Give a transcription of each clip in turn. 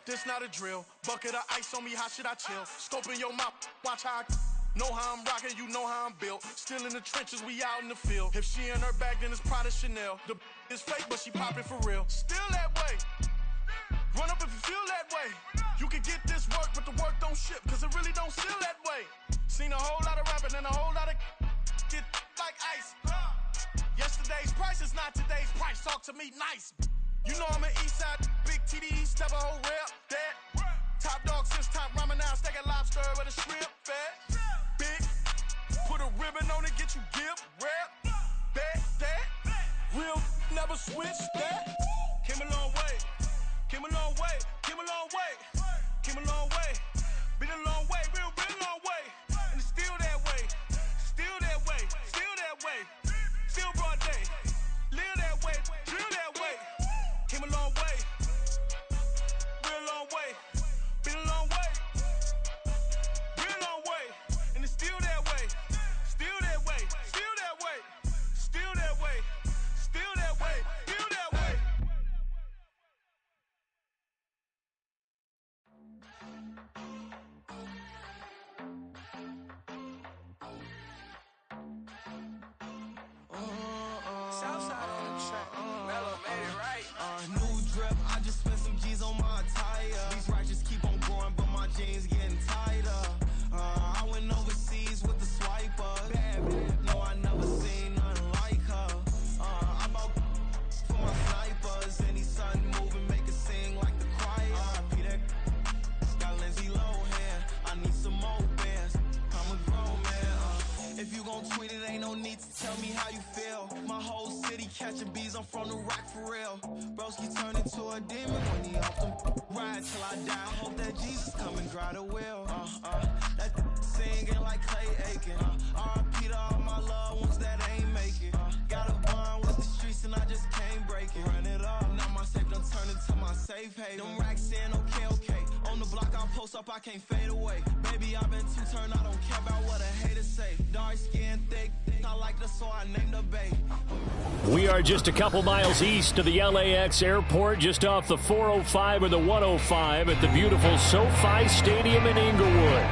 This not a drill. Bucket of ice on me, how should I chill? Scope in your mouth, watch how I know how I'm rocking, you know how I'm built. Still in the trenches, we out in the field. If she in her bag, then it's Prada Chanel. The is fake, but she poppin' for real. Still that way. Run up if you feel that way. You can get this work, but the work don't ship, cause it really don't feel that way. Seen a whole lot of rapping and a whole lot of get like ice. Yesterday's price is not today's price. Talk to me nice. You know I'm an east side, big TDE, step a whole rep, that. Top dog since top ramen now, steak a lobster with a shrimp, fat. Big, put a ribbon on it, get you give, rep, that. Real, never switch, that. Came a long way, came a long way, came a long way, came a long way. Been a long way, real long way. And it's still that way, still that way, still that way. Still broad day, live that way, drill that way. Came a long way, real long way. Been a long way, real long way. And it's still that way, still that way, still that way, still that way, still that way, still that way. Southside on the track, Mellow made it right. New drip, I just spent some G's on my attire. These righteous keep on growing, but my jeans getting tighter. I went overseas with the swiper. Bad bitch, no, I never seen nothing like her. I bought for my snipers. Any sun moving, make it sing like the choir. Peter got Lindsay Lohan. I need some more bands. I'm a grown man. If you gon' tweet it, ain't no need to tell me how you feel. My whole city catching bees, I'm from the rock for real. Broski turned into a demon when he off them ride till I die. I hope that Jesus come and dry the wheel. That singing like Clay Aiken. R.I.P. to all my loved ones that ain't make it. Got a bond with the streets and I just can't break it. Run it up, now my safe done turned into my safe haven. Them racks in, okay. On the block I post up, I can't fade away. Baby, I've been too turned, I don't care about what a hater say. Dark skin, thick, I like the so I named the bay. We are just a couple miles east of the LAX airport, just off the 405 or the 105 at the beautiful SoFi Stadium in Inglewood.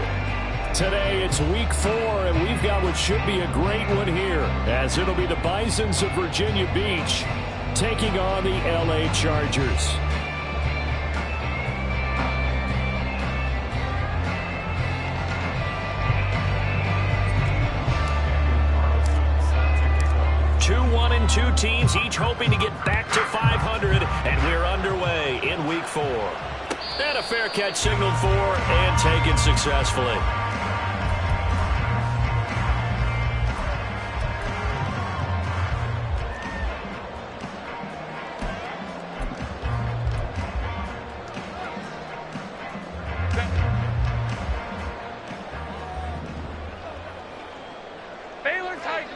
Today it's week 4, and we've got what should be a great one here, as it'll be the Bisons of Virginia Beach taking on the LA Chargers. Two teams each hoping to get back to 500, and we're underway in week 4. And a fair catch signaled for and taken successfully. Baylor tight.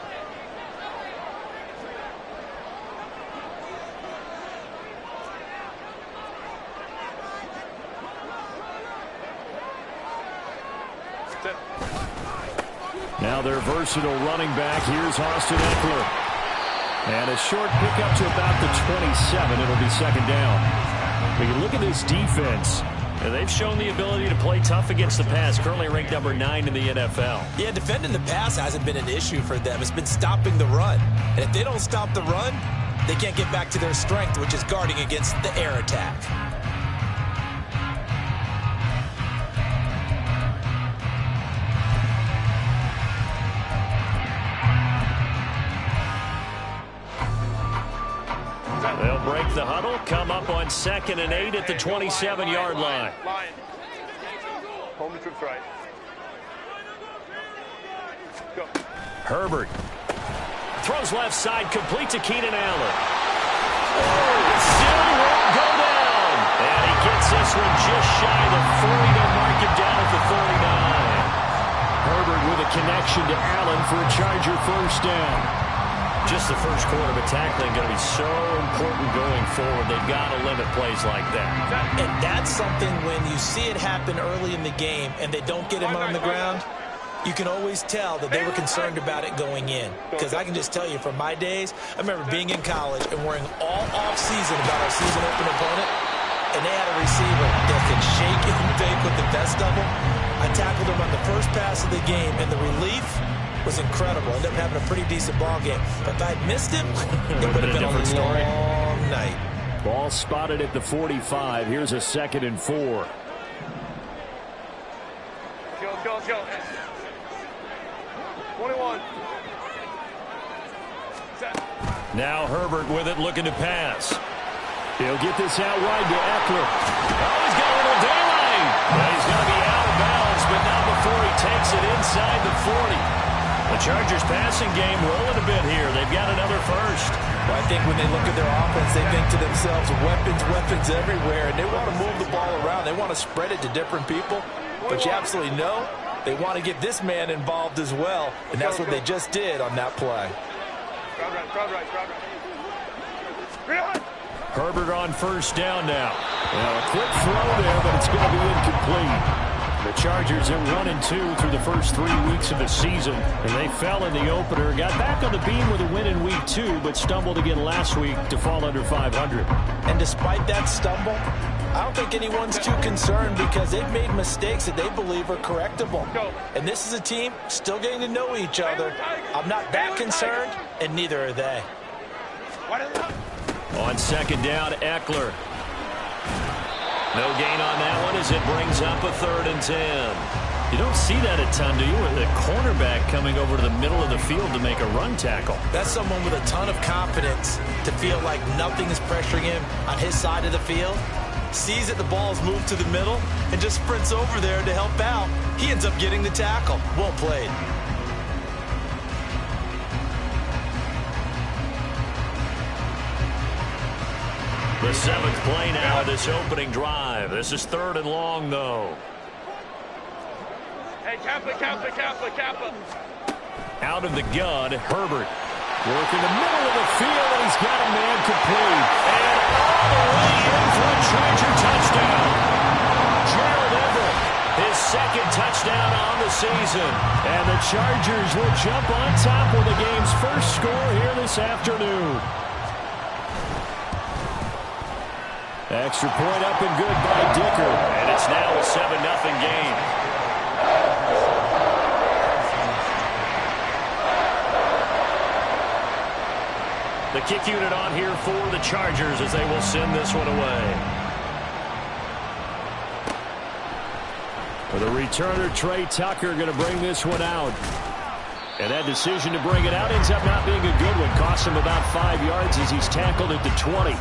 Now their versatile running back. Here's Austin Eckler. And a short pickup to about the 27. It'll be second down. But you look at this defense, and they've shown the ability to play tough against the pass. Currently ranked number 9 in the NFL. Yeah, defending the pass hasn't been an issue for them. It's been stopping the run. And if they don't stop the run, they can't get back to their strength, which is guarding against the air attack. They'll break the huddle, come up on 2nd and 8 at the 27-yard line. Home to trips right. Go. Herbert throws left side, complete to Keenan Allen. Oh, it still won't go down. And he gets this one just shy of the 40 to mark him down at the 39. Herbert with a connection to Allen for a Charger first down. Just the first quarter, but tackling going to be so important going forward. They've got to limit plays like that. And that's something when you see it happen early in the game and they don't get him on the ground, you can always tell that they were concerned about it going in. Because I can just tell you from my days, I remember being in college and worrying all off-season about our season open opponent, and they had a receiver that can shake and bake with the best of them. I tackled him on the first pass of the game, and the relief was incredible. Ended up having a pretty decent ball game. But if I had missed him, it would have been a long night. Ball spotted at the 45. Here's a 2nd and 4. Go. 21. Now Herbert with it, looking to pass. He'll get this out wide to Eckler. Oh, he's got a little daylight. Well, he's going to be out of bounds, but not before he takes it inside the 40. The Chargers passing game rolling a bit here. They've got another first. Well, I think when they look at their offense, they think to themselves, weapons everywhere, and they want to move the ball around. They want to spread it to different people, but you absolutely know they want to get this man involved as well, and that's what they just did on that play. Crowd right. Herbert on first down now. Well, a quick throw there, but it's going to be incomplete. The Chargers are 1-2 through the first 3 weeks of the season, and they fell in the opener. Got back on the beam with a win in week 2, but stumbled again last week to fall under 500. And despite that stumble, I don't think anyone's too concerned because they've made mistakes that they believe are correctable. And this is a team still getting to know each other. I'm not that concerned, and neither are they. On 2nd down, Eckler. No gain on that one as it brings up a 3rd and 10. You don't see that a ton, do you? With a cornerback coming over to the middle of the field to make a run tackle. That's someone with a ton of confidence to feel like nothing is pressuring him on his side of the field. Sees that the ball's moved to the middle and just sprints over there to help out. He ends up getting the tackle. Well played. The 7th play now of this opening drive. This is 3rd and long, though. Hey, Kappa. Out of the gun, Herbert. Working the middle of the field, and he's got a man complete. And all the way in for a Charger touchdown. Gerald Everett, his 2nd touchdown on the season. And the Chargers will jump on top with the game's first score here this afternoon. Extra point up and good by Dicker. And it's now a 7-0 game. The kick unit on here for the Chargers as they will send this one away. For the returner, Trey Tucker going to bring this one out. And that decision to bring it out ends up not being a good one. Costs him about 5 yards as he's tackled at the 20.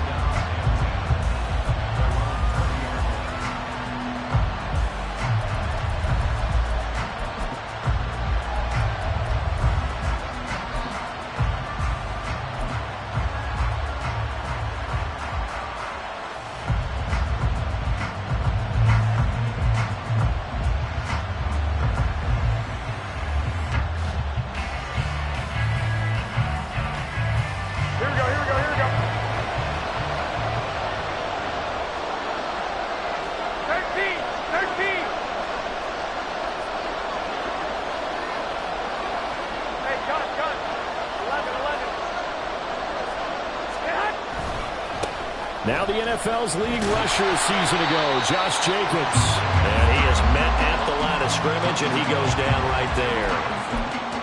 Now the NFL's leading rusher a season ago, Josh Jacobs. And he is met at the line of scrimmage, and he goes down right there.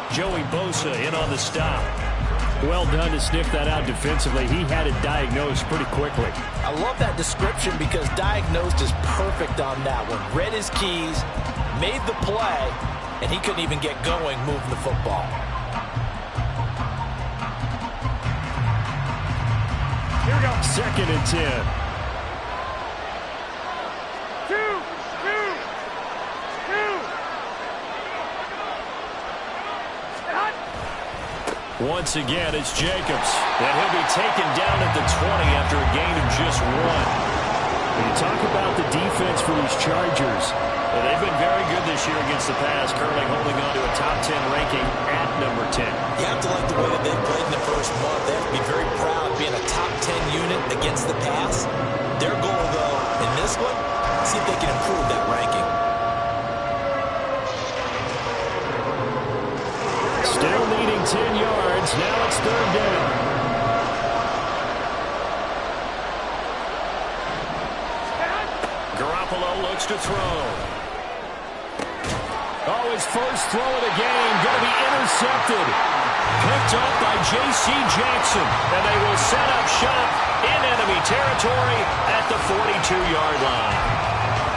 Joey Bosa in on the stop. Well done to sniff that out defensively. He had it diagnosed pretty quickly. I love that description because diagnosed is perfect on that one. Read his keys, made the play, and he couldn't even get going moving the football. Here we go. 2nd and 10. Two. Once again, it's Jacobs. And he'll be taken down at the 20 after a gain of just 1. When you talk about the defense for these Chargers, well, they've been very good this year against the pass, currently holding on to a top 10 ranking at number 10. You have to like the way that they played in the first month. They have to be very proud of being a top 10 unit against the pass. Their goal, though, in this one, see if they can improve that ranking. Still needing 10 yards. Now it's 3rd down. Garoppolo looks to throw. Oh, his first throw of the game going to be intercepted. Picked up by J.C. Jackson. And they will set up shop in enemy territory at the 42-yard line.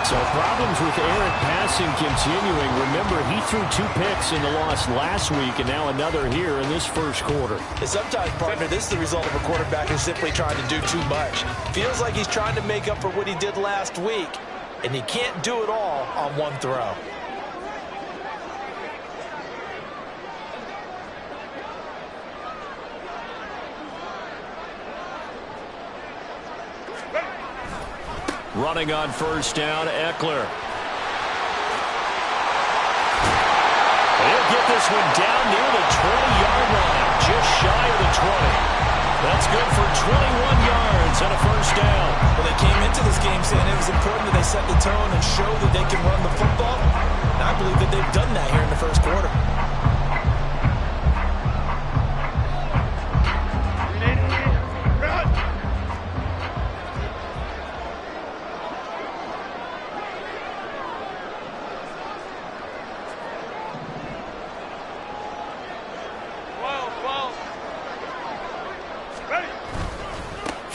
So problems with errant passing continuing. Remember, he threw 2 picks in the loss last week and now another here in this first quarter. And sometimes, partner, this is the result of a quarterback who's simply trying to do too much. Feels like he's trying to make up for what he did last week, and he can't do it all on one throw. Running on first down, Eckler. He'll get this one down near the 20-yard line, just shy of the 20. That's good for 21 yards and a first down. Well, they came into this game saying it was important that they set the tone and show that they can run the football. And I believe that they've done that here in the first quarter.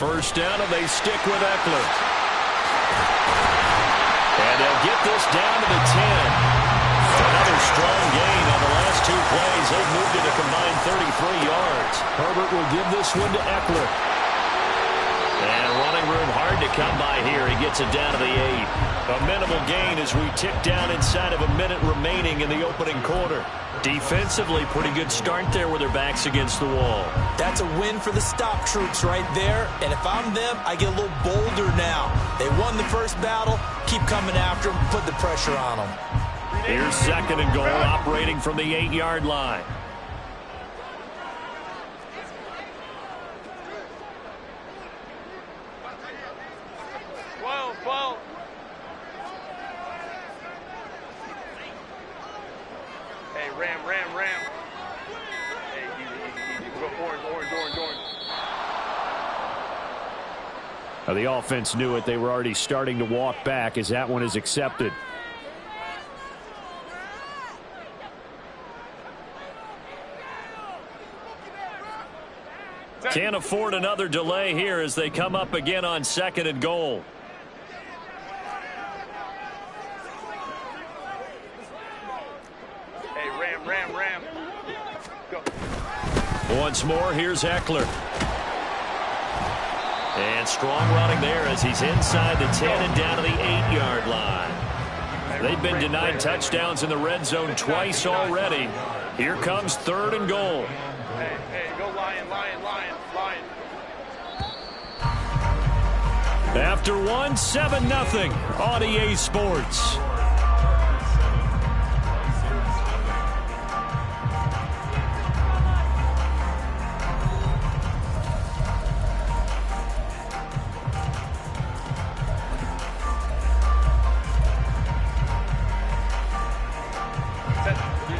First down, and they stick with Eckler. And they'll get this down to the 10. Another strong gain on the last 2 plays. They've moved it a combined 33 yards. Herbert will give this one to Eckler. And running room hard to come by here. He gets it down to the 8. A minimal gain as we tick down inside of a minute remaining in the opening quarter. Defensively, pretty good start there with their backs against the wall. That's a win for the stop troops right there. And if I'm them, I get a little bolder now. They won the first battle. Keep coming after them. Put the pressure on them. Here's second and goal, operating from the 8-yard line. Now, the offense knew it. They were already starting to walk back as that one is accepted. Can't afford another delay here as they come up again on second and goal. Hey, Ram. Go. Once more, here's Eckler. And strong running there as he's inside the 10 and down to the 8-yard line. They've been denied touchdowns in the red zone twice already. Here comes third and goal. Hey, go Lion. After one, 7-0 on EA Sports.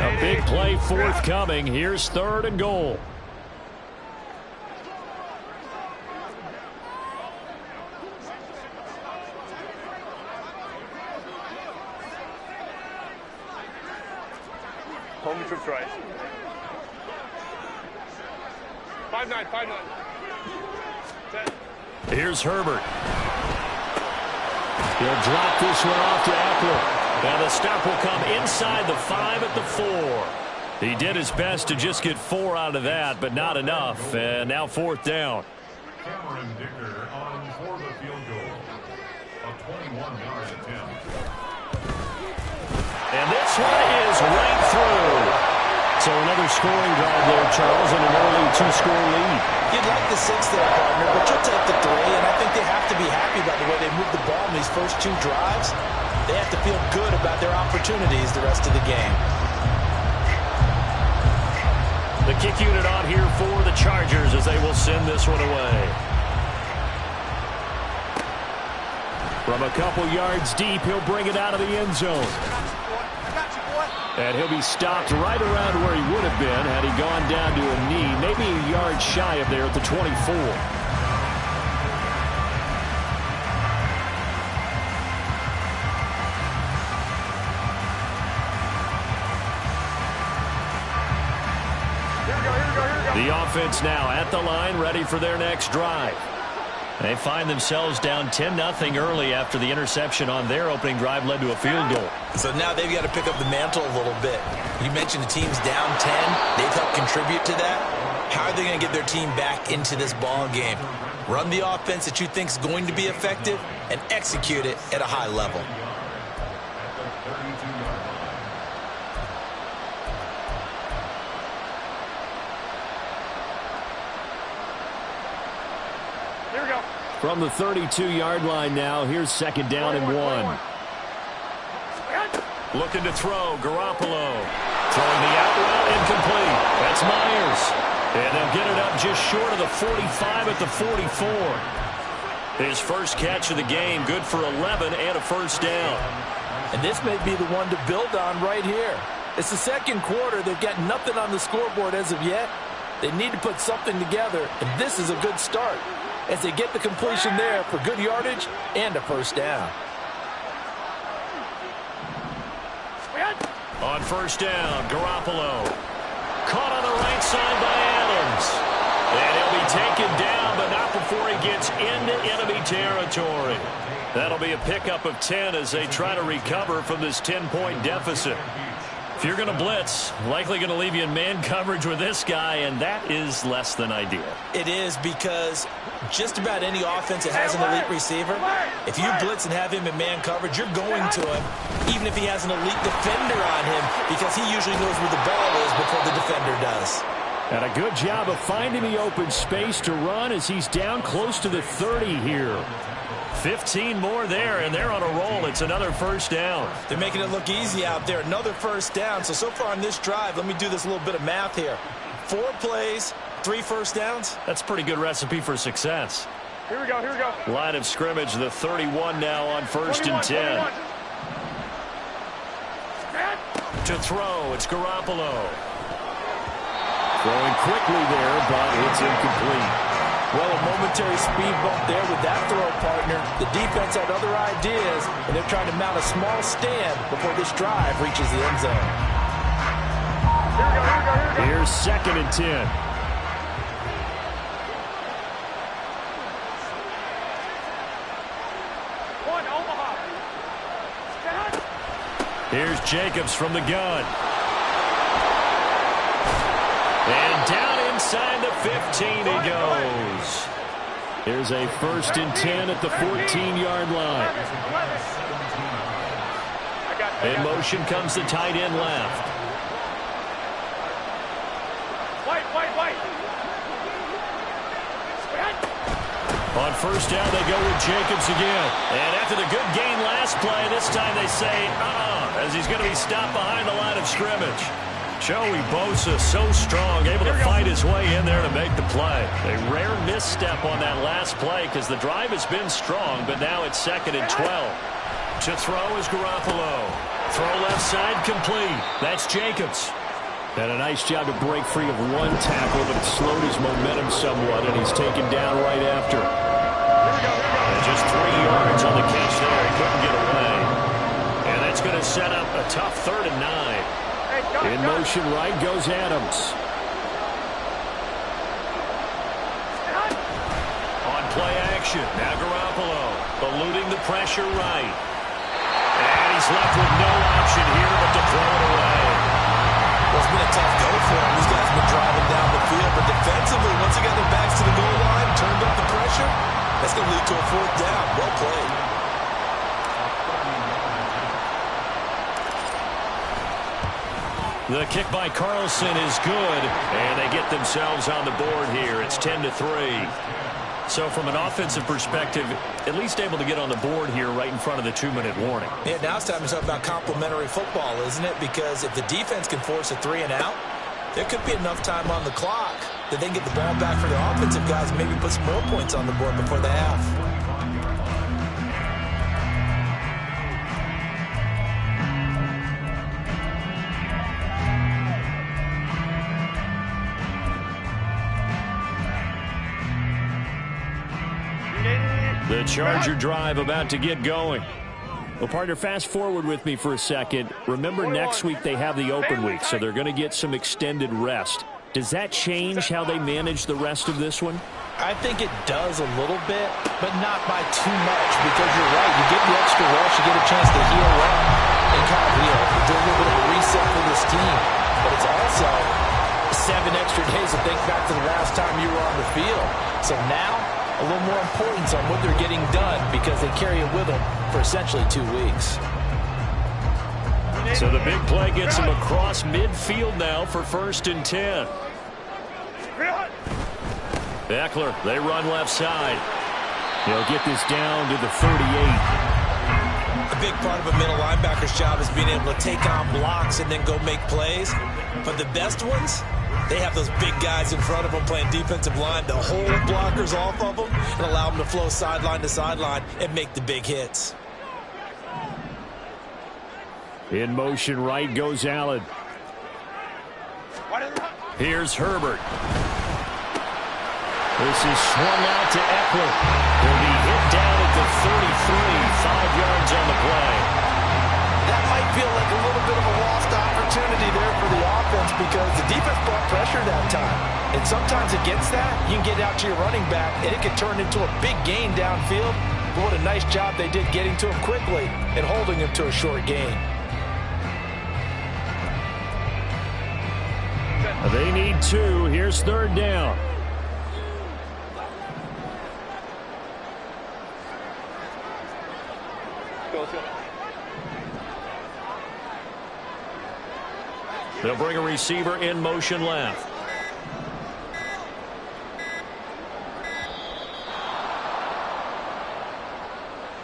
A big play forthcoming. Here's third and goal. Home troops right. 5-9. 10. Here's Herbert. He'll drop this one off to Eckler. And the stop will come inside the 5 at the 4. He did his best to just get 4 out of that, but not enough. And now fourth down. Cameron Dicker on for the field goal. A 21-yard attempt. And this one is right through. So another scoring drive there, Charles, and an early 2-score lead. You'd like the 6 there, partner, but you'll take the 3, and I think they have to be happy about the way they moved the ball in these first 2 drives. They have to feel good about their opportunities the rest of the game. The kick unit on here for the Chargers as they will send this one away. From a couple yards deep, he'll bring it out of the end zone. And he'll be stopped right around where he would have been had he gone down to a knee, maybe a yard shy of there at the 24. The offense now at the line, ready for their next drive. They find themselves down 10-0 early after the interception on their opening drive led to a field goal. So now they've got to pick up the mantle a little bit. You mentioned the team's down 10. They've helped contribute to that. How are they going to get their team back into this ball game? Run the offense that you think is going to be effective and execute it at a high level. Here we go. From the 32-yard line now, here's second down and 1. Looking to throw, Garoppolo. Throwing the out route, incomplete. That's Myers. And they'll get it up just short of the 45 at the 44. His first catch of the game, good for 11 and a first down. And this may be the one to build on right here. It's the second quarter. They've got nothing on the scoreboard as of yet. They need to put something together, and this is a good start as they get the completion there for good yardage and a first down. On first down, Garoppolo. Caught on the right side by Adams. And he'll be taken down, but not before he gets into enemy territory. That'll be a pickup of 10 as they try to recover from this 10-point deficit. If you're going to blitz, likely going to leave you in man coverage with this guy, and that is less than ideal. It is, because just about any offense that has an elite receiver, if you blitz and have him in man coverage, you're going to him, even if he has an elite defender on him, because he usually knows where the ball is before the defender does. And a good job of finding the open space to run as he's down close to the 30 here. 15 more there, and they're on a roll. It's another first down. They're making it look easy out there. Another first down. So far on this drive, let me do this little bit of math here. 4 plays, 3 first downs. That's a pretty good recipe for success. Here we go, here we go. Line of scrimmage, the 31 now on first and 10. 21. To throw, it's Garoppolo. Throwing quickly there, but it's incomplete. Well, a momentary speed bump there with that throw, partner. The defense had other ideas, and they're trying to mount a small stand before this drive reaches the end zone. Here we go, here we go, here we go. Here's second and 10. One, Omaha. Here's Jacobs from the gun. And down inside the 15 he goes. Here's a first and 10 at the 14-yard line. In motion comes the tight end left. White. On first down, they go with Jacobs again. And after the good gain last play, this time they say, as he's going to be stopped behind the line of scrimmage. Joey Bosa, so strong, able to fight his way in there to make the play. A rare misstep on that last play because the drive has been strong, but now it's second and 12. To throw is Garoppolo. Throw left side complete. That's Jacobs. And a nice job to break free of one tackle, but it slowed his momentum somewhat, and he's taken down right after. And just 3 yards on the catch there. He couldn't get away. And that's going to set up a tough 3rd and 9. In motion right goes Adams. On play action, now Garoppolo eluding the pressure right. And he's left with no option here but to throw it away. Well, it's been a tough go for him. These guys have been driving down the field, but defensively, once they got their backs to the goal line, turned up the pressure, that's going to lead to a 4th down. Well played. The kick by Carlson is good, and they get themselves on the board here. It's 10-3. So from an offensive perspective, at least able to get on the board here right in front of the 2-minute warning. Yeah, now it's time to talk about complementary football, isn't it? Because if the defense can force a 3 and out, there could be enough time on the clock that they can get the ball back for their offensive guys and maybe put some more points on the board before the half. The Charger drive about to get going. Well, partner, fast forward with me for a second. Remember, next week they have the open week, so they're going to get some extended rest. Does that change how they manage the rest of this one? I think it does a little bit, but not by too much, because you're right. You get the extra rush, you get a chance to heal up and kind of do a little bit of a reset for this team. But it's also 7 extra days to think back to the last time you were on the field. So now, a little more importance on what they're getting done because they carry it with them for essentially 2 weeks. So the big play gets him across midfield now for 1st and 10. Eckler, they run left side. They'll get this down to the 38. A big part of a middle linebacker's job is being able to take on blocks and then go make plays. But the best ones, they have those big guys in front of them playing defensive line to hold blockers off of them and allow them to flow sideline to sideline and make the big hits. In motion right goes Allen. Here's Herbert. This is swung out to Eckler. He'll be hit down at the 33, 5 yards on the play. That might feel like a little bit of a lost opportunity there for the offense because the defense brought pressure that time. And sometimes against that, you can get out to your running back, and it can turn into a big gain downfield. But what a nice job they did getting to him quickly and holding him to a short gain. They need 2. Here's 3rd down. They'll bring a receiver in motion left.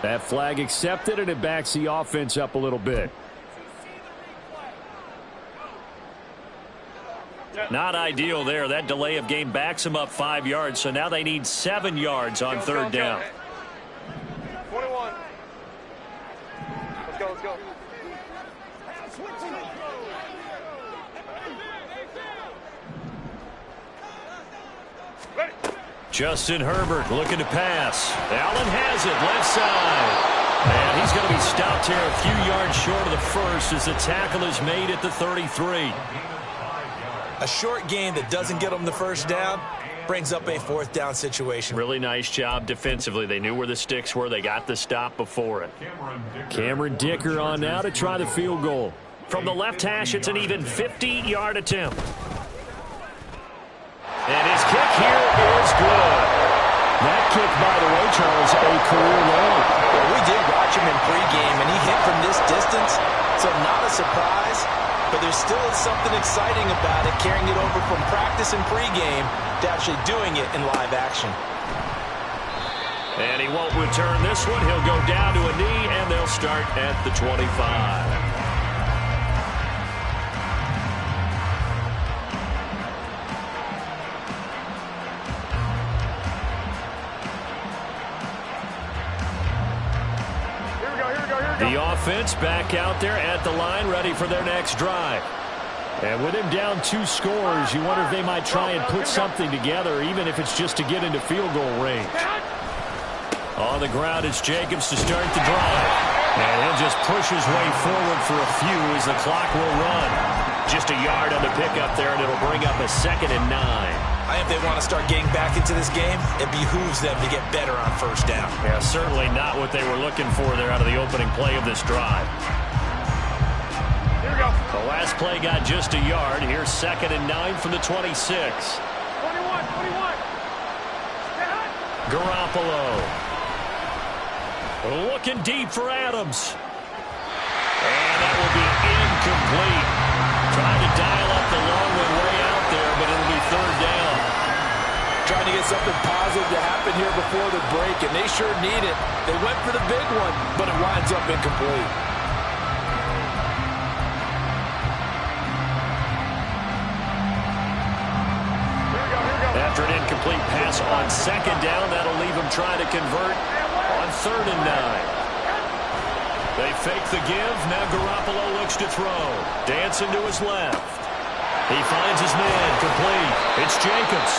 That flag accepted, and it backs the offense up a little bit. Not ideal there. That delay of game backs them up 5 yards, so now they need 7 yards on 3rd down. 21. Let's go, let's go. Ready. Justin Herbert looking to pass. Allen has it, left side. And he's going to be stopped here a few yards short of the first as the tackle is made at the 33. A short gain that doesn't get them the 1st down brings up a 4th down situation. Really nice job defensively. They knew where the sticks were. They got the stop before it. Cameron Dicker on now to try the field goal. From the left hash, it's an even 50-yard attempt. And his kick here is good. That kick, by the way, Charles, a career low. Well, we did watch him in pregame, and he hit from this distance, so not a surprise. But there still is something exciting about it, carrying it over from practice and pregame to actually doing it in live action. And he won't return this one. He'll go down to a knee, and they'll start at the 25. The offense back out there at the line, ready for their next drive. And with him down 2 scores, you wonder if they might try and put something together, even if it's just to get into field goal range. On the ground, it's Jacobs to start the drive. And he'll just push his way forward for a few as the clock will run. Just a yard on the pickup there, and it'll bring up a 2nd and 9. I think if they want to start getting back into this game, it behooves them to get better on 1st down. Yeah, certainly not what they were looking for there out of the opening play of this drive. Here we go. The last play got just a yard. Here's 2nd and 9 from the 26. 21. Garoppolo. Looking deep for Adams. And that will be incomplete. Trying to dial up the long one way out there, but it'll be 3rd down. Trying to get something positive to happen here before the break, and they sure need it. They went for the big one, but it winds up incomplete. After an incomplete pass on 2nd down, that'll leave him trying to convert on 3rd and 9. They fake the give. Now Garoppolo looks to throw. Dancing to his left. He finds his man complete. It's Jacobs.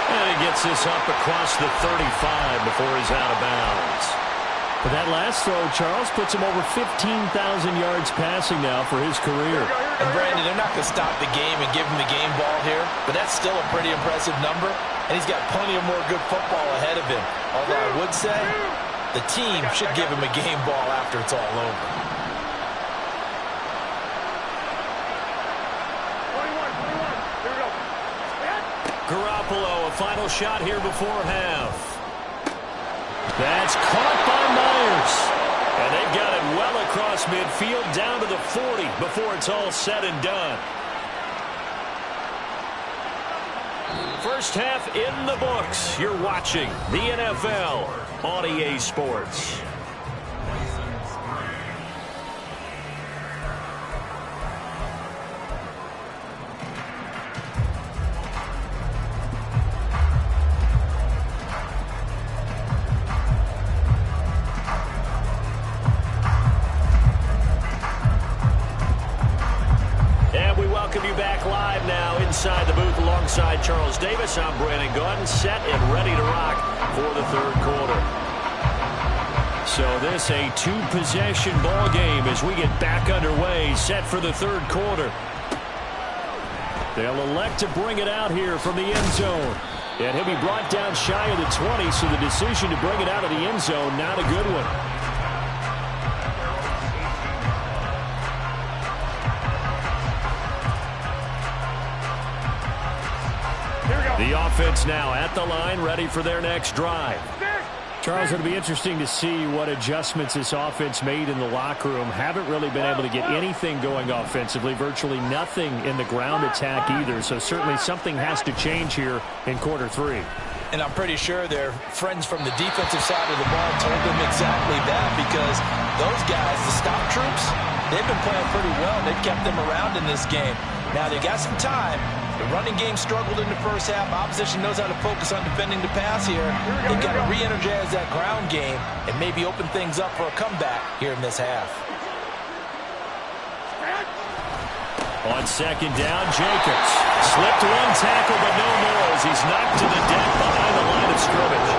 And he gets this up across the 35 before he's out of bounds. But that last throw, Charles, puts him over 15,000 yards passing now for his career. And Brandon, they're not going to stop the game and give him the game ball here, but that's still a pretty impressive number, and he's got plenty of more good football ahead of him. Although I would say the team should give him a game ball after it's all over. 21. Here we go. Garoppolo, a final shot here before half. That's caught by Myers. And they've got it well across midfield down to the 40 before it's all said and done. First half in the books. You're watching the NFL on EA Sports. Inside the booth alongside Charles Davis, I'm Brandon Gaudin, set and ready to rock for the third quarter. So this a two-possession ball game as we get back underway, set for the third quarter. They'll elect to bring it out here from the end zone. And he'll be brought down shy of the 20, so the decision to bring it out of the end zone, not a good one. The offense now at the line, ready for their next drive. Charles, it'll be interesting to see what adjustments this offense made in the locker room. Haven't really been able to get anything going offensively, virtually nothing in the ground attack either. So certainly something has to change here in quarter three. And I'm pretty sure their friends from the defensive side of the ball told them exactly that, because those guys, the stop troops, they've been playing pretty well. They've kept them around in this game. Now they got some time. The running game struggled in the first half. Opposition knows how to focus on defending the pass here. They've got to re-energize that ground game and maybe open things up for a comeback here in this half. On second down, Jacobs slipped one tackle, but no more as he's knocked to the deck behind the line of scrimmage.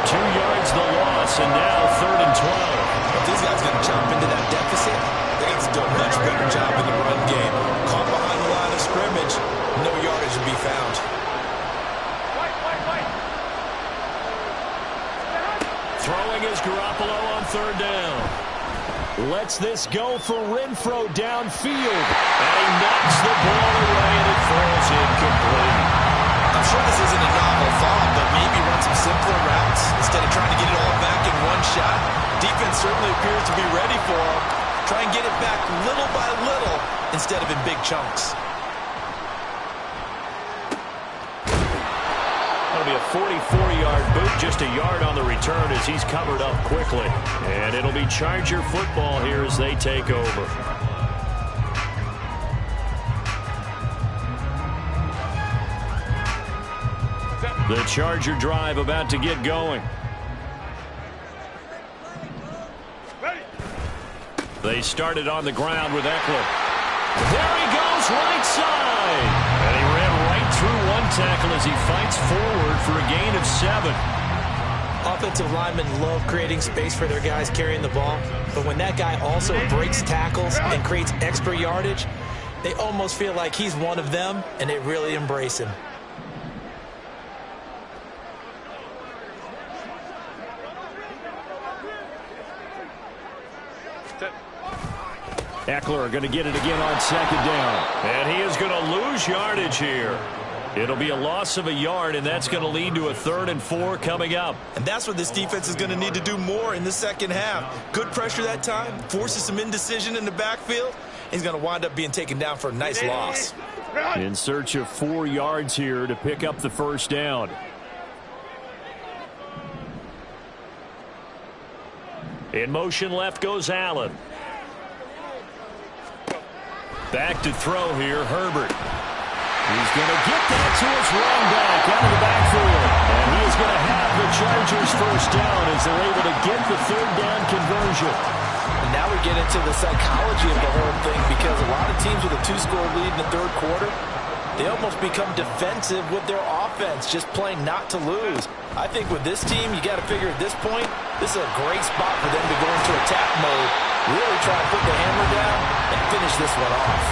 2 yards the loss, and now 3rd and 12. If these guys are going to jump into that deficit, they got to do a much better job in the run game. Caught behind the line of scrimmage, no yardage to be found. Throwing is Garoppolo on 3rd down. Lets this go for Renfro downfield. And he knocks the ball away, and it falls incomplete. I'm sure this isn't a novel thought, but maybe run some simpler routes instead of trying to get it all back in one shot. Defense certainly appears to be ready for him. Try and get it back little by little instead of in big chunks. That'll be a 44-yard boot, just a yard on the return as he's covered up quickly. And it'll be Charger football here as they take over. The Charger drive about to get going. They started on the ground with Eckler. There he goes, right side. And he ran right through one tackle as he fights forward for a gain of 7. Offensive linemen love creating space for their guys carrying the ball, but when that guy also breaks tackles and creates extra yardage, they almost feel like he's one of them, and they really embrace him. Eckler going to get it again on 2nd down. And he is going to lose yardage here. It'll be a loss of a yard, and that's going to lead to a 3rd and 4 coming up. And that's what this defense is going to need to do more in the second half. Good pressure that time, forces some indecision in the backfield. He's going to wind up being taken down for a nice loss. In search of 4 yards here to pick up the 1st down. In motion left goes Allen. Back to throw here, Herbert. He's going to get that to his running back out of the backfield. And he is going to have the Chargers 1st down as they're able to get the 3rd down conversion. And now we get into the psychology of the whole thing, because a lot of teams with a 2-score lead in the 3rd quarter, they almost become defensive with their offense, just playing not to lose. I think with this team, you got to figure at this point, this is a great spot for them to go into attack mode, really try to put the hammer down and finish this one off.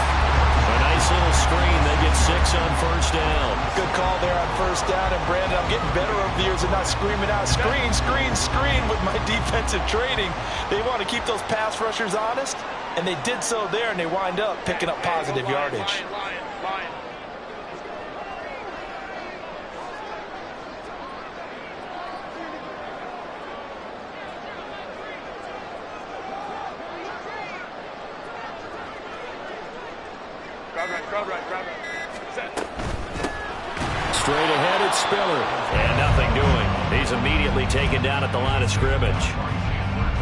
A nice little screen. They get 6 on first down. Good call there on first down. And, Brandon, I'm getting better over the years and not screaming out, screen, screen, screen with my defensive training. They want to keep those pass rushers honest, and they did so there, and they wind up picking up positive yardage. Straight ahead, it's Spiller. And nothing doing. He's immediately taken down at the line of scrimmage.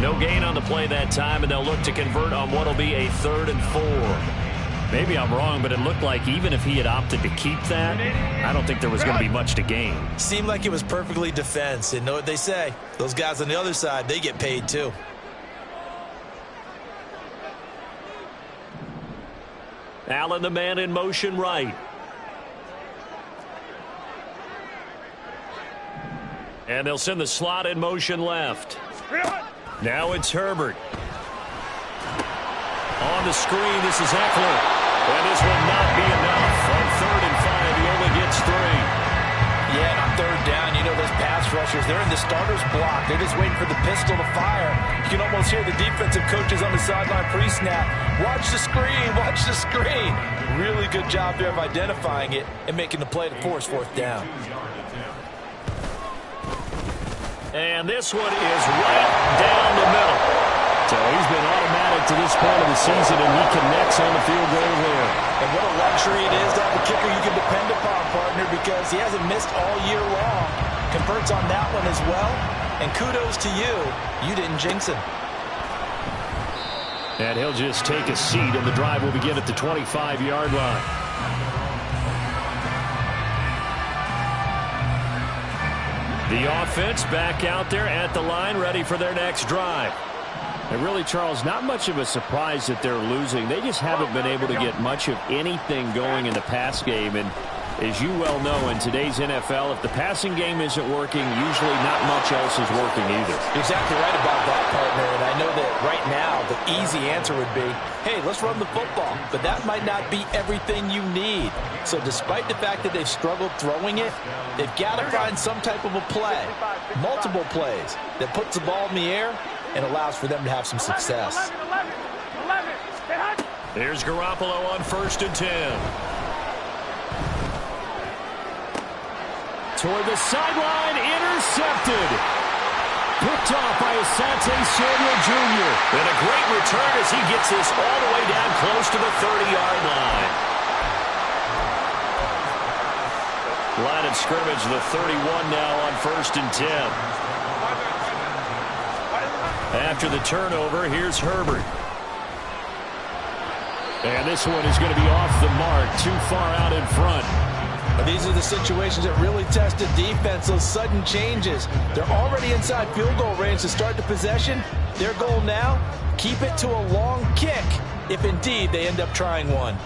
No gain on the play that time, and they'll look to convert on what will be a 3rd and 4. Maybe I'm wrong, but it looked like even if he had opted to keep that, I don't think there was going to be much to gain. Seemed like it was perfectly defense. And know what they say? Those guys on the other side, they get paid too. Allen, the man in motion right. And they'll send the slot in motion left. Now it's Herbert. On the screen, this is Eckler. And this will not be enough. On 3rd and 5, he only gets 3. Yeah, and on 3rd down, you know those pass rushers, they're in the starter's block. They're just waiting for the pistol to fire. You can almost hear the defensive coaches on the sideline pre-snap. Watch the screen, watch the screen. Really good job there of identifying it and making the play to force 4th down. And this one is right down the middle. So he's been automatic to this point of the season, and he connects on the field goal there. And what a luxury it is to have a kicker you can depend upon, partner, because he hasn't missed all year long. Converts on that one as well. And kudos to you. You didn't jinx him. And he'll just take a seat, and the drive will begin at the 25-yard line. The offense back out there at the line, ready for their next drive. And really, Charles, not much of a surprise that they're losing. They just haven't been able to get much of anything going in the pass game. And as you well know, in today's NFL, if the passing game isn't working, usually not much else is working either. You're exactly right about that, partner. And I know that right now the easy answer would be, hey, let's run the football. But that might not be everything you need. So despite the fact that they've struggled throwing it, they've got to find some type of a play, multiple plays, that puts the ball in the air and allows for them to have some success. Here's Garoppolo on 1st and 10. Toward the sideline, intercepted. Picked off by Asante Samuel Jr. And a great return as he gets this all the way down close to the 30-yard line. Line of scrimmage, the 31 now on 1st and 10. After the turnover, here's Herbert. And this one is going to be off the mark, too far out in front. These are the situations that really test the defense, those sudden changes. They're already inside field goal range to start the possession. Their goal now, keep it to a long kick, if indeed they end up trying one.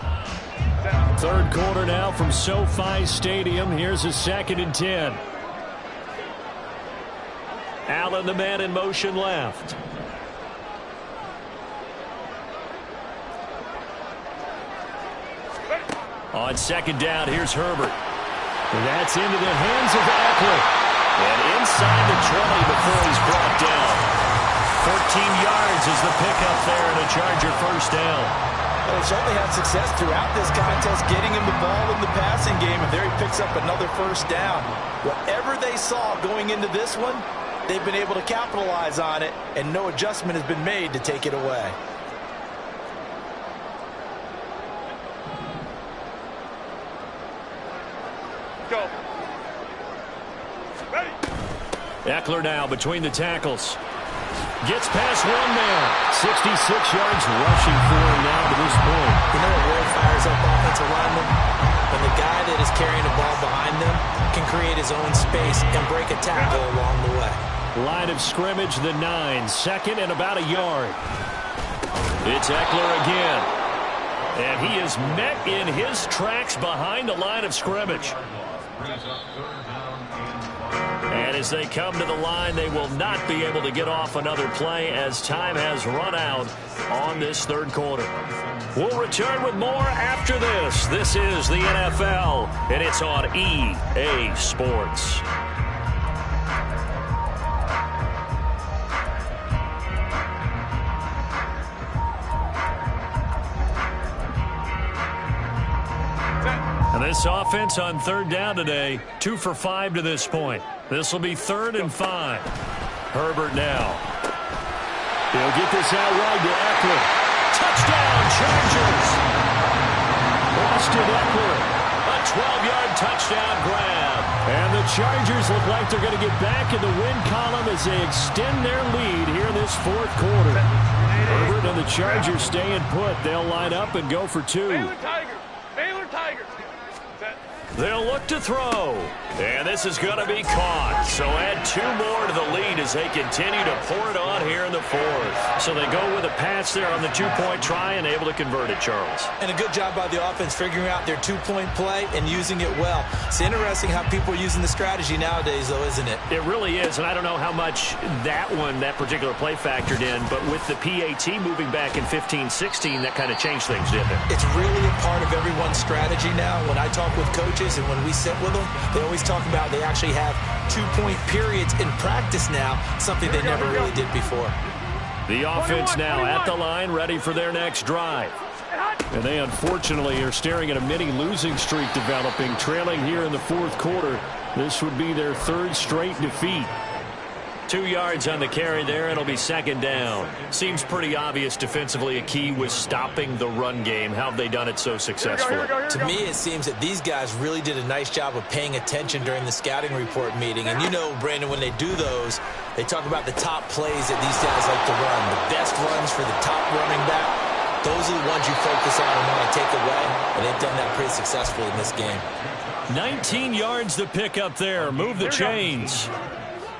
3rd quarter now from SoFi Stadium. Here's a 2nd and 10. Allen, the man in motion left. On 2nd down, here's Herbert. And that's into the hands of Eckler. And inside the 20 before he's brought down. 14 yards is the pickup there and a Charger 1st down. Well, they certainly had success throughout this contest getting him the ball in the passing game, and there he picks up another 1st down. Whatever they saw going into this one, they've been able to capitalize on it, and no adjustment has been made to take it away. Go. Ready. Eckler now between the tackles. Gets past one man. 66 yards rushing for him now to this point. You know what really fires up offensive linemen? When the guy that is carrying the ball behind them can create his own space and break a tackle along the way. Line of scrimmage, the 9. 2nd and about a yard. It's Eckler again. And he is met in his tracks behind the line of scrimmage. And as they come to the line, they will not be able to get off another play as time has run out on this third quarter. We'll return with more after this. This is the NFL, and it's on EA Sports. And this offense on third down today, 2 for 5 to this point. This will be 3rd and 5. Herbert now. He'll get this out wide to Eckler. Touchdown, Chargers. Austin Eckler, a 12-yard touchdown grab. And the Chargers look like they're going to get back in the win column as they extend their lead here in this fourth quarter. Herbert and the Chargers staying put. They'll line up and go for 2. Baylor Tigers. Baylor Tigers. They'll look to throw. And this is going to be caught. So add 2 more to the lead as they continue to pour it on here in the fourth. So they go with a pass there on the 2-point try and able to convert it, Charles. And a good job by the offense figuring out their 2-point play and using it well. It's interesting how people are using the strategy nowadays, though, isn't it? It really is, and I don't know how much that particular play factored in, but with the PAT moving back in 15-16, that kind of changed things, didn't it? It's really a part of everyone's strategy now. When I talk with coaches and when we sit with them, they always talk about they actually have 2-point periods in practice now, something they never really did before. The offense now at the line, ready for their next drive. And they unfortunately are staring at a mini losing streak developing, trailing here in the fourth quarter. This would be their 3rd straight defeat. 2 yards on the carry there, and it'll be 2nd down. Seems pretty obvious defensively a key was stopping the run game. How have they done it so successfully? To me, it seems that these guys really did a nice job of paying attention during the scouting report meeting. And you know, Brandon, when they do those, they talk about the top plays that these guys like to run. The best runs for the top running back. Those are the ones you focus on and want to take away. And they've done that pretty successfully in this game. 19 yards to pick up there. Move the chains.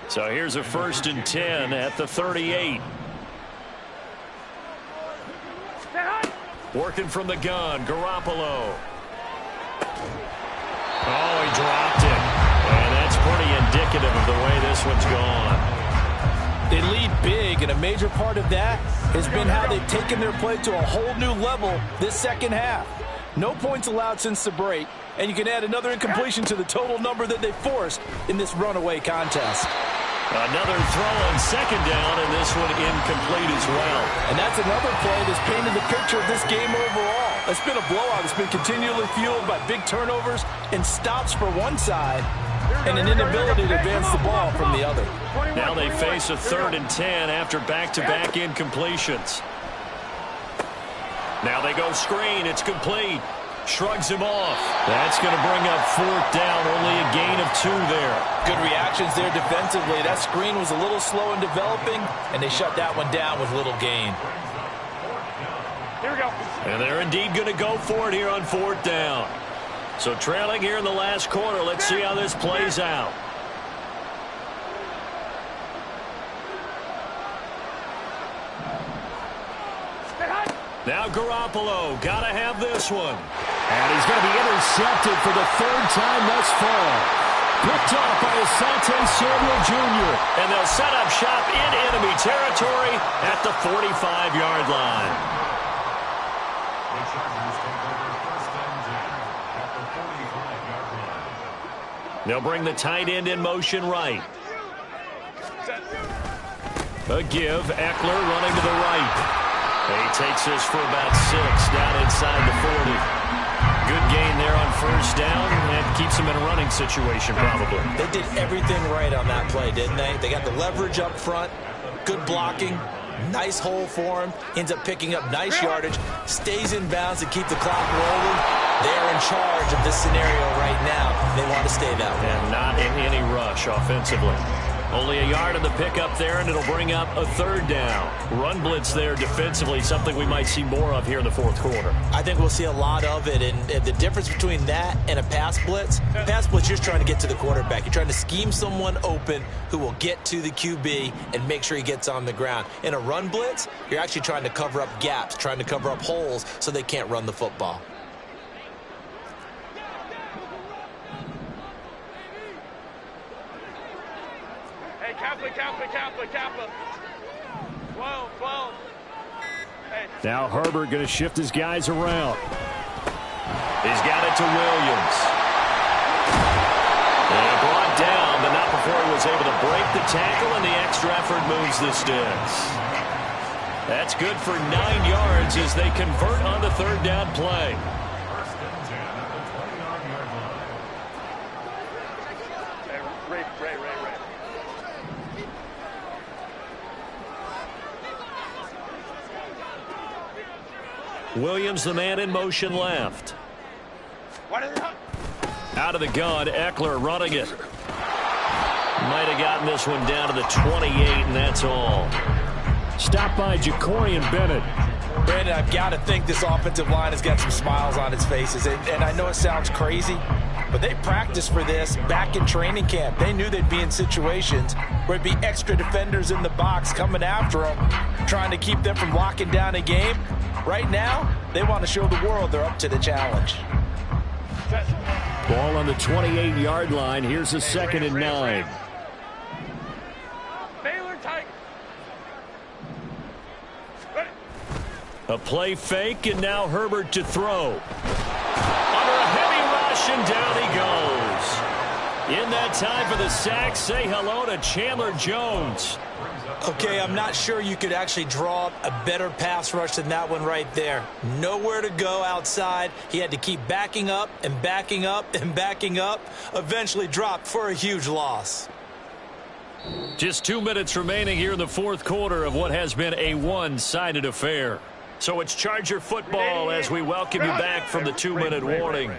So here's a 1st and 10 at the 38. Working from the gun, Garoppolo. Oh, he dropped it. And that's pretty indicative of the way this one's gone. They lead big, and a major part of that has been how they've taken their play to a whole new level this second half. No points allowed since the break, and you can add another incompletion to the total number that they forced in this runaway contest. Another throw on 2nd down, and this one incomplete as well. And that's another play that's painted the picture of this game overall. It's been a blowout. It's been continually fueled by big turnovers and stops for one side and an inability to advance the ball from the other. Now they face a 3rd and 10 after back-to-back incompletions. Now they go screen. It's complete. Shrugs him off. That's going to bring up 4th down. Only a gain of 2 there. Good reactions there defensively. That screen was a little slow in developing, and they shut that one down with little gain. Here we go. And they're indeed going to go for it here on 4th down. So trailing here in the last quarter. Let's see how this plays out. Now Garoppolo, gotta have this one. And he's going to be intercepted for the 3rd time thus far. Picked off by Asante Samuel Jr. And they'll set up shop in enemy territory at the 45-yard line. The Chargers take over 1st and 10 at the 45-yard line. They'll bring the tight end in motion right. A give, Eckler running to the right. He takes this for about 6 down inside the 40. Good gain there on 1st down and keeps him in a running situation probably. They did everything right on that play, didn't they? They got the leverage up front, good blocking, nice hole for him, ends up picking up nice yardage, stays in bounds to keep the clock rolling. They're in charge of this scenario right now. They want to stay that way. And not in any rush offensively. Only a yard on the pickup there, and it'll bring up a third down. Run blitz there defensively, something we might see more of here in the fourth quarter. I think we'll see a lot of it, and the difference between that and a pass blitz, you're just trying to get to the quarterback. You're trying to scheme someone open who will get to the QB and make sure he gets on the ground. In a run blitz, you're actually trying to cover up gaps, trying to cover up holes so they can't run the football. Kappa. 12. Hey. Now Herbert going to shift his guys around. He's got it to Williams. And brought down, but not before he was able to break the tackle, and the extra effort moves the sticks. That's good for 9 yards as they convert on the third down play. First and 10 at the 29-yard line. Ray. Williams, the man in motion left. Out of the gun, Eckler running it. Might have gotten this one down to the 28, and that's all. Stopped by Jacorian Bennett. Brandon, I've got to think this offensive line has got some smiles on its faces. And I know it sounds crazy, but they practiced for this back in training camp. They knew they'd be in situations where it'd be extra defenders in the box coming after them, trying to keep them from locking down a game. Right now, they want to show the world they're up to the challenge. Ball on the 28-yard line. Here's a 2nd and 9. Baylor Tigers. A play fake, and now Herbert to throw. Under a heavy rush, and down he goes. In that time for the sack, say hello to Chandler Jones. Okay, I'm not sure you could actually draw a better pass rush than that one right there. Nowhere to go outside. He had to keep backing up and backing up and backing up. Eventually dropped for a huge loss. Just 2 minutes remaining here in the fourth quarter of what has been a one-sided affair. So it's Charger football as we welcome you back from the 2-minute warning.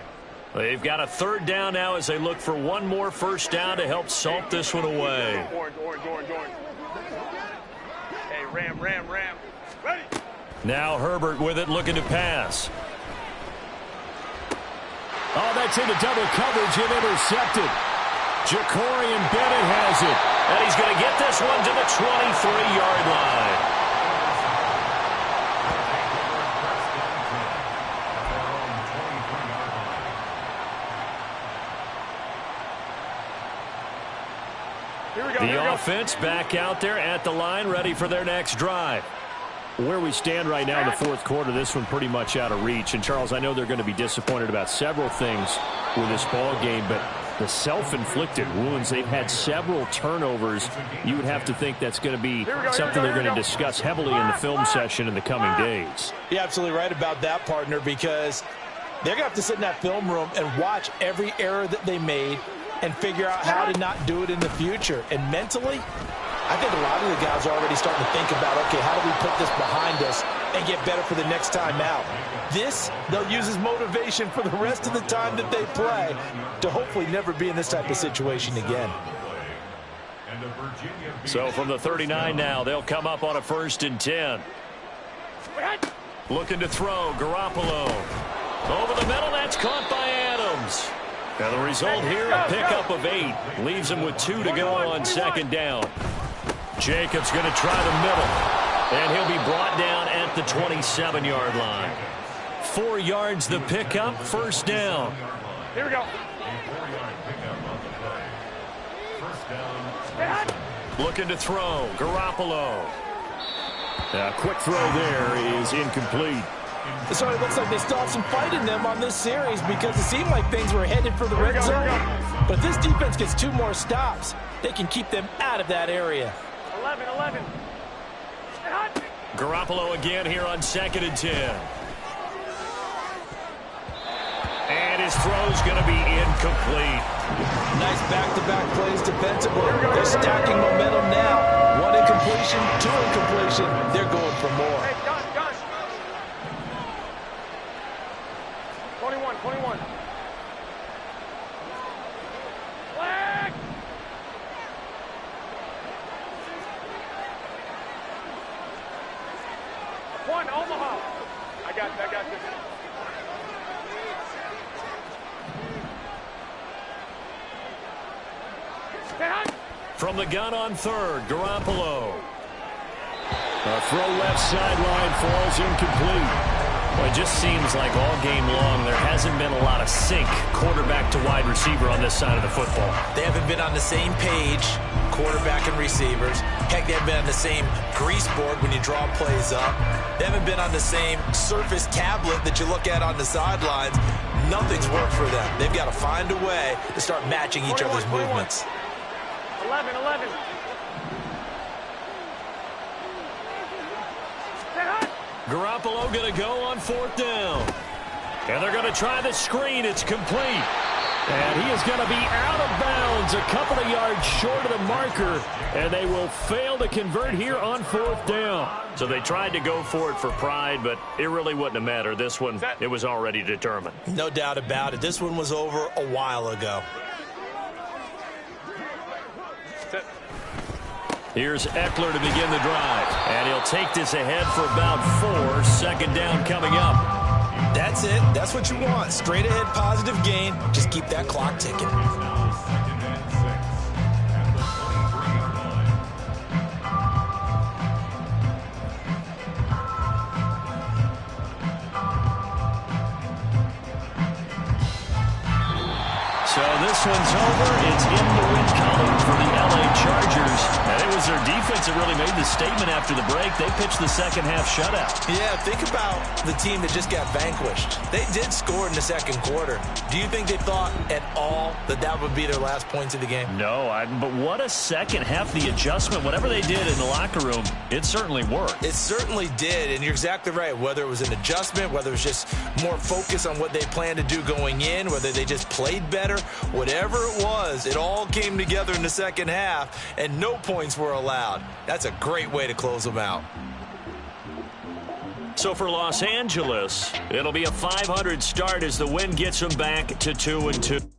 They've got a third down now as they look for one more first down to help salt this one away. Orange. Hey, Ram. Ready? Now Herbert with it, looking to pass. Oh, that's into double coverage and intercepted. Jacorian Bennett has it. And he's going to get this one to the 23-yard line. The offense back out there at the line, ready for their next drive. Where we stand right now in the fourth quarter, this one pretty much out of reach. And, Charles, I know they're going to be disappointed about several things with this ball game, but the self-inflicted wounds, they've had several turnovers. You would have to think that's going to be something they're going to discuss heavily in the film session in the coming days. You're absolutely right about that, partner, because they're going to have to sit in that film room and watch every error that they made and figure out how to not do it in the future. And mentally, I think a lot of the guys are already starting to think about, okay, how do we put this behind us and get better for the next time out? This, they'll use as motivation for the rest of the time that they play to hopefully never be in this type of situation again. So from the 39 now, they'll come up on a 1st and 10. Looking to throw, Garoppolo. Over the middle, that's caught by Adams. Now the result here, a pickup of 8. Leaves him with 2 to go on 2nd down. Jacobs going to try the middle. And he'll be brought down at the 27-yard line. 4 yards the pickup, 1st down. Here we go. Looking to throw, Garoppolo. A quick throw there is incomplete. So it looks like they still have some fight in them on this series because it seemed like things were headed for the red zone. But if this defense gets 2 more stops, they can keep them out of that area. 11. Garoppolo again here on 2nd and 10. And his throw's going to be incomplete. Nice back-to-back plays defensively. They're stacking momentum now. 1 incompletion, 2 incompletion. They're going for more. Hey, gun. 21. Flag! From the gun on third, Garoppolo. A throw left sideline falls incomplete. Well, it just seems like all game long there hasn't been a lot of sync quarterback to wide receiver on this side of the football. They haven't been on the same page, quarterback and receivers. Heck, they haven't been on the same grease board when you draw plays up. They haven't been on the same surface tablet that you look at on the sidelines. Nothing's worked for them. They've got to find a way to start matching each other's movements. 11. Garoppolo going to go on fourth down. And they're going to try the screen. It's complete. And he is going to be out of bounds a couple of yards short of the marker. And they will fail to convert here on fourth down. So they tried to go for it for pride, but it really wouldn't have mattered. This one, it was already determined. No doubt about it. This one was over a while ago. Here's Eckler to begin the drive. And he'll take this ahead for about 4. Second down coming up. That's it. That's what you want. Straight ahead positive gain. Just keep that clock ticking. So this one's over. It's in the win column for the LA Chargers. And it was their defense that really made the statement after the break. They pitched the second half shutout. Yeah, think about the team that just got vanquished. They did score in the second quarter. Do you think they thought at all that that would be their last points of the game? No, but what a second half. The adjustment, whatever they did in the locker room, it certainly worked. It certainly did, and you're exactly right. Whether it was an adjustment, whether it was just more focus on what they planned to do going in, whether they just played better, whatever it was, it all came together in the second half, and no points were allowed. That's a great way to close them out. So for Los Angeles, it'll be a 500 start as the win gets them back to 2-2.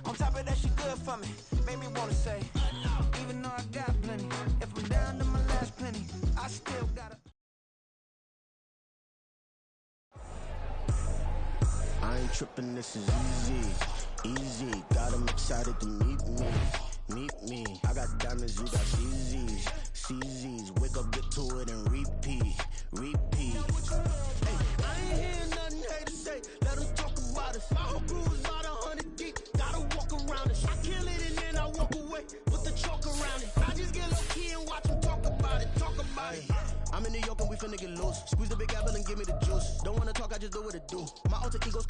On top of that, she good for me. Made me wanna say, even though I got plenty, if I'm down to my last penny, I still gotta. I ain't tripping, this is easy. Got 'em excited to meet me. I got diamonds, you got CZs. Wake up, get to it, and repeat. Hey, I ain't hearing nothing hate to say. Let them talk about us. My whole crew is about 100 deep. Gotta walk around it. I kill it and then I walk away with the chalk around it. I just get low key and watch them talk about it. I'm in New York and we finna get loose. Squeeze the big apple and give me the juice. Don't wanna talk, I just do what it do. My alter ego's